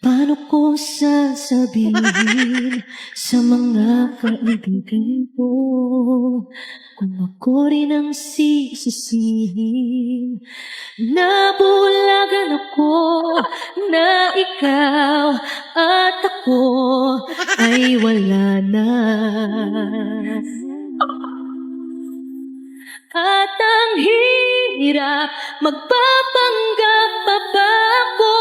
Paano ko sasabihin sa mga kaibigan ko kung ako rin ang sisisihin? Nabulagan ako na ikaw at ako ay wala na. At ang hirap, magpapanggap pa ba ako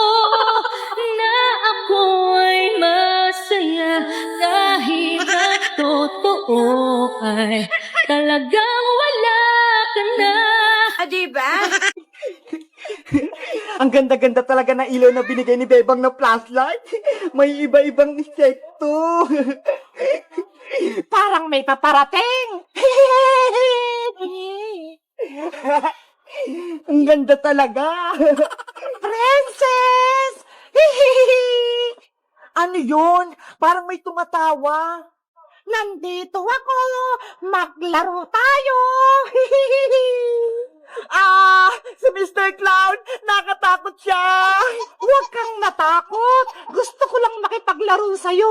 na ako ay masaya kahit ang totoo ay talagang wala ka na. Diba? Ang ganda-ganda talaga ng ilaw na binigay ni Bebang na flashlight. May iba-ibang insekto. Parang may paparating. Ang ganda talaga. Princess! Ano yun? Parang may tumatawa. Nandito ako. Maglaro tayo. Si Mr. Clown, nakatakot siya. Huwag kang natakot. Gusto ko lang makipaglaro sa'yo.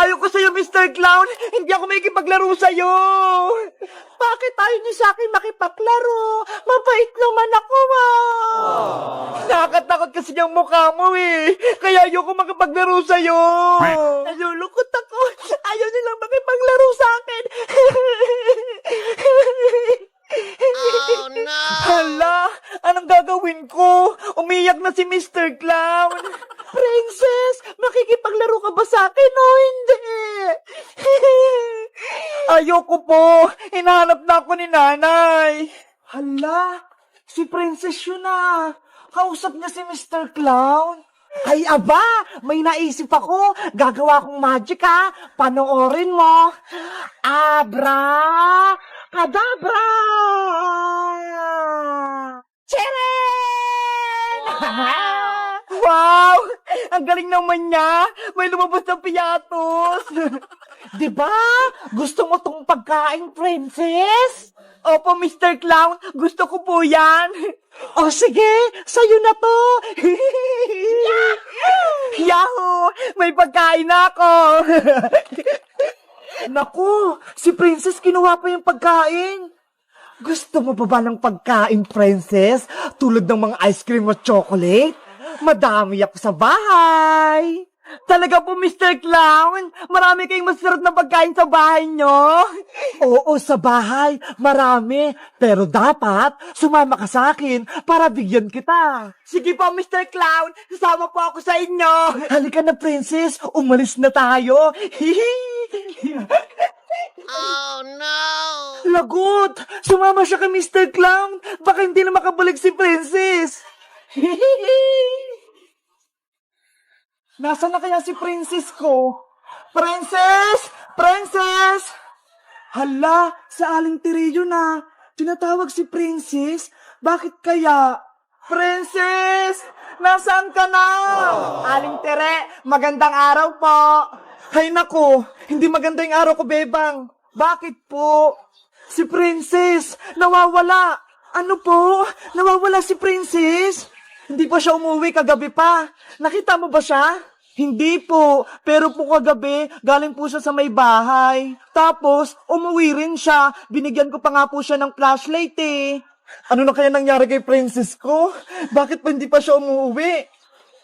Ayoko sa'yo, Mr. Clown. Hindi ako makikipaglaro sa'yo. Bakit tayo niyo sa akin makipaglaro? Mabait naman ako, Nakakatakot kasi yung mukha mo eh. Kaya ayoko makipaglaro sa'yo. Nalulungkot ako. Ayaw nilang makipaglaro sa akin. Oh no! Hala, anong gagawin ko? Umiyak na si Mr. Clown. Princess, makikipaglaro ka ba sa akin o hindi? Ayoko po. Hinahanap na ako ni nanay. Hala, si Princess yun ah. Kausap niya si Mr. Clown. Ay aba, may naisip ako. Gagawa akong magic ha. Panoorin mo. Abra, kadabra. Cheren! Wow! Ang galing naman niya. May lumabas ng piyatos. Diba? Gusto mo tong pagkain, princess? Opo, Mr. Clown. Gusto ko po yan. O sige, sa'yo na to. Yahoo! May pagkain na ako. Naku, si Princess kinuha pa yung pagkain. Gusto mo pa ba ng pagkain, Princess? Tulad ng mga ice cream at chocolate? Madami ako sa bahay. Talaga po, Mr. Clown? Marami kayong masarap na pagkain sa bahay nyo? Oo, sa bahay, marami. Pero dapat, sumama ka sa akin para bigyan kita. Sige po, Mr. Clown. Sasama po ako sa inyo. Halika na, princess. Umalis na tayo. Oh no! Lagot! Sumama siya kay Mr. Clown. Baka hindi na makabalik si Princess. Nasaan na kaya si Princess ko? Princess! Princess! Hala, sa Aling Tiriyo na. Tinatawag si Princess. Bakit kaya? Princess! Nasaan ka na? Aling Tere, magandang araw po. Hay nako, hindi maganda yung araw ko, Bebang. Bakit po? Si Princess, nawawala. Ano po? Nawawala si Princess? Hindi pa siya umuwi kagabi pa. Nakita mo ba siya? Hindi po. Pero po kagabi, galing po siya sa may bahay. Tapos, umuwi rin siya. Binigyan ko pa nga po siya ng flashlight eh. Ano na kaya nangyari kay Princess ko? Bakit pa hindi pa siya umuwi?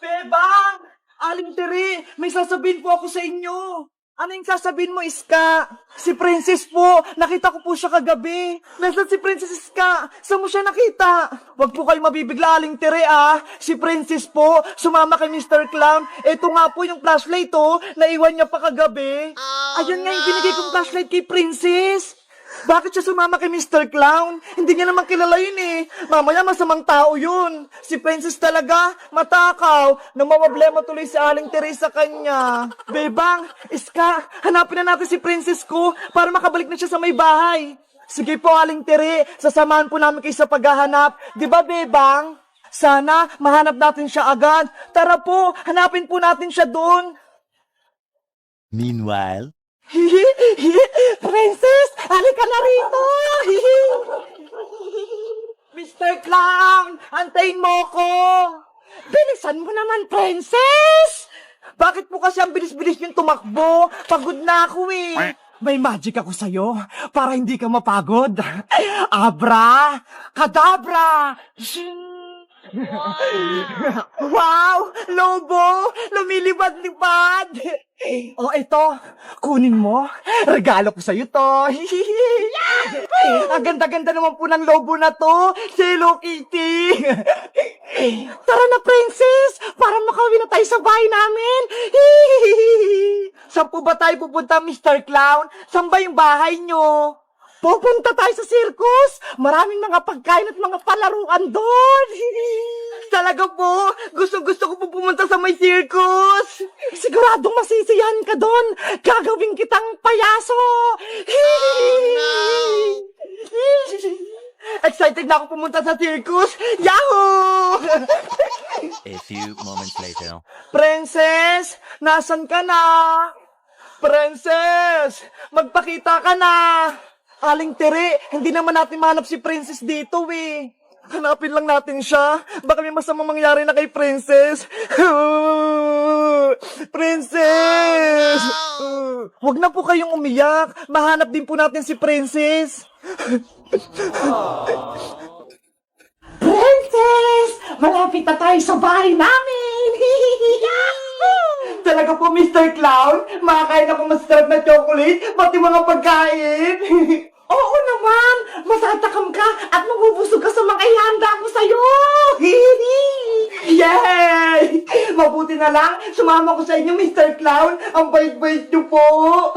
Bebang! Aling Tere, may sasabihin po ako sa inyo. Ano yung sasabihin mo, Iska? Si Princess po, nakita ko po siya kagabi. Nasaan si Princess Iska? Saan mo siya nakita? Huwag po kayo mabibigla, Aling Tere ah. Si Princess po, sumama kay Mr. Clown. Ito nga po yung flashlight oh, naiwan niya pa kagabi. Ayun nga yung binigay kong flashlight kay Princess. Bakit siya sumama kay Mr. Clown? Hindi niya naman kilala yun eh. Mamaya masamang tao yun. Si Princess talaga, matakaw. Namawablema tuloy si Aling Teresa kanya. Bebang, Iska, hanapin na natin si Princess ko para makabalik na siya sa may bahay. Sige po, Aling Tere, sasamahan po namin kayo sa paghahanap. Di ba, Bebang? Sana mahanap natin siya agad. Tara po, hanapin po natin siya doon. Meanwhile, Princess, halika na rito! Mr. Clown, antayin mo ko! Bilisan mo naman, princess! Bakit po kasi ang bilis-bilis yung tumakbo? Pagod na ako eh. May magic ako sa'yo para hindi ka mapagod. Abra! Kadabra! Wow! Lobo! Lumilipad-lipad! O ito, kunin mo. Regalo ko sa'yo to. Ang ganda-ganda naman po ng lobo na to. Si Hello Kitty. Tara na, princess! Para makauwi na tayo sa bahay namin. Saan po ba tayo pupunta, Mr. Clown? Saan ba yung bahay nyo? Pupunta tayo sa circus! Maraming mga pagkain at mga palaruan doon! Talaga po! Gusto ko po pumunta sa may circus! Siguradong masisiyahan ka doon! Gagawin kitang payaso! Excited na ako pumunta sa circus! Yahoo! A few moments later. Princess! Nasaan ka na? Princess! Magpakita ka na! Aling Tere, hindi naman natin mahanap si Princess dito eh. Hanapin lang natin siya. Baka may masamang mangyari na kay Princess. Princess! Huwag na po kayong umiyak. Mahanap din po natin si Princess. Princess! Malapit na tayo sa bahay namin! Talaga po, Mr. Clown? Makakain ako masarap na chocolate, pati mga pagkain. Oo naman! Matatakam ka at mabubusog ka sa mga ihanda ko sa'yo! Yay! Mabuti na lang, sumama ko sa inyo, Mr. Clown. Ang bait-bait niyo po.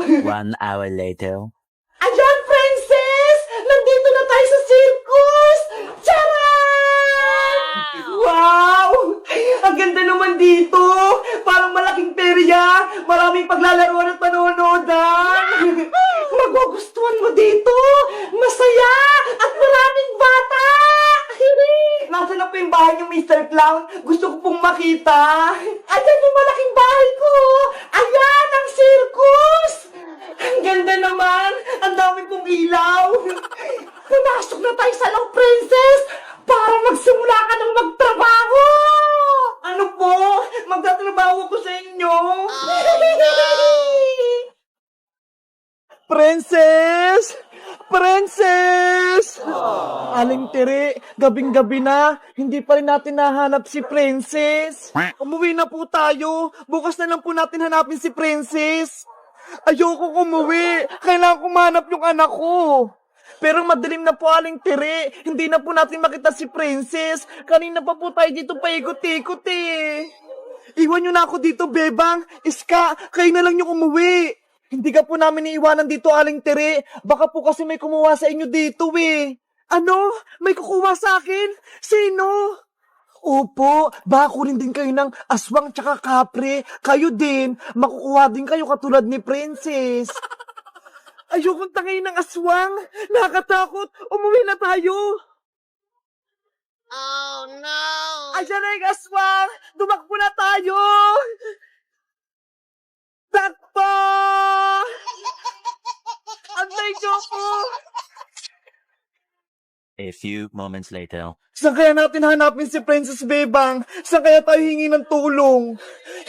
1 hour later. Ayan, Princess! Nandito na tayo sa circus! Charan! Wow! Ang ganda naman dito! Parang malaking perya! Maraming paglalaruan at panonodan! Magugustuhan mo dito! Masaya! At maraming bata! Nasaan na po yung bahay niyo, Mr. Clown? Gusto ko pong makita! Ayan yung malaking bahay ko! Ayan ang circus! Ang ganda naman! Ang dami pong ilaw! Pumasok na tayo sa loob, Princess! Para magsimula ka ng magtrabaho! Ano po? Magtatrabaho ko sa inyo! Princess! Princess! Aling Tere, gabing-gabi na, hindi pa rin natin nahanap si Princess. Umuwi na po tayo. Bukas na lang po natin hanapin si Princess. Ayoko umuwi. Kailangan ko mahanap yung anak ko. Pero madilim na po, Aling Tere. Hindi na po natin makita si Princess. Kanina pa po tayo dito paikot-ikot eh. Iwan nyo na ako dito, Bebang. Iska, kayo na lang yung umuwi. Hindi ka po namin iiwanan dito, Aling Tere. Baka po kasi may kumuha sa inyo dito eh. Ano? May kukuha sa akin? Sino? Opo, baka kunin din kayo ng aswang tsaka kapre. Kayo din, makukuha din kayo katulad ni Princess. Ayokong tangayin ng aswang. Nakakatakot. Umuwi na tayo. Oh no! Ayan na yung aswang. Dumakbo na tayo. Takbo! Antay niyo po. A few moments later. Saan kaya natin hanapin si Princess Bebang? Saan kaya tayo hingi ng tulong?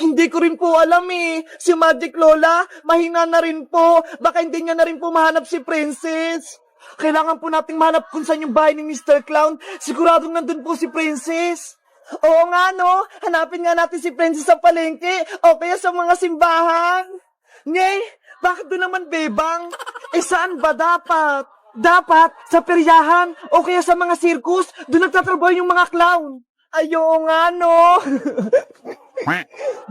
Hindi ko rin po alam eh. Si Magic Lola, mahina na rin po. Baka hindi niya na rin po mahanap si Princess. Kailangan po nating mahanap kung saan yung bahay ni Mr. Clown. Siguradong nandun po si Princess. Oo nga no, hanapin nga natin si Princess sa palengke o kaya sa mga simbahan. Ngay, bakit doon naman Bebang? Eh saan ba dapat? Dapat sa peryahan o kaya sa mga circus, doon nagtatrabaho yung mga clown. Ayo nga no.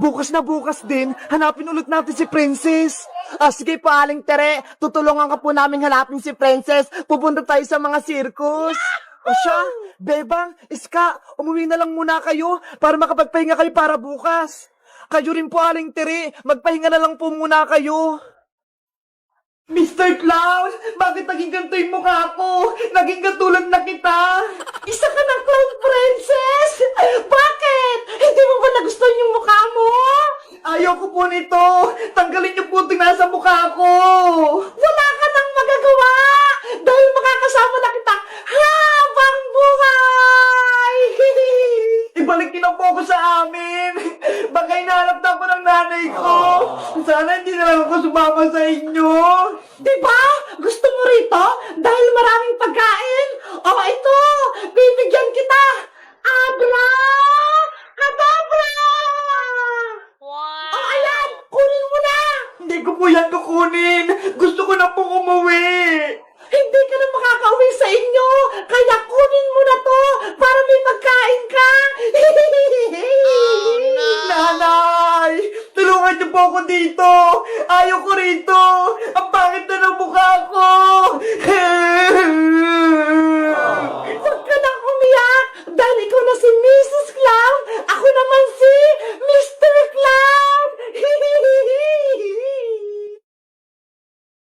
Bukas na bukas din, hanapin ulit natin si Princess. Sige po, Aling Tere, tutulungan ka po namin hanapin si Princess. Pupunta tayo sa mga circus. O siya, Bebang, Iska, umuwi na lang muna kayo para makapagpahinga kayo para bukas. Kayo rin po, Aling Tere, magpahinga na lang po muna kayo. Mr. Clown, bakit naging ganito yung mukha ko? Naging katulad na kita. Isa ka ng clown princess! Bakit? Hindi mo ba nagustuhan yung mukha mo? Ayoko po nito. Tanggalin niyo po itong nasa mukha ko. Wala ka nang magagawa dahil makakasama na kita habang buhay. Ibalik niyo na po ako ako sa amin. Baka hinahanap na ako ng nanay ko. Sana hindi na lang ako sumama sa inyo. Diba? Gusto mo rito? Dahil maraming pagkain? O ito, bibigyan kita! Abra! Abra! Wow! O ayan, kunin mo na! Hindi ko po yan kukunin. Gusto ko na pong umuwi.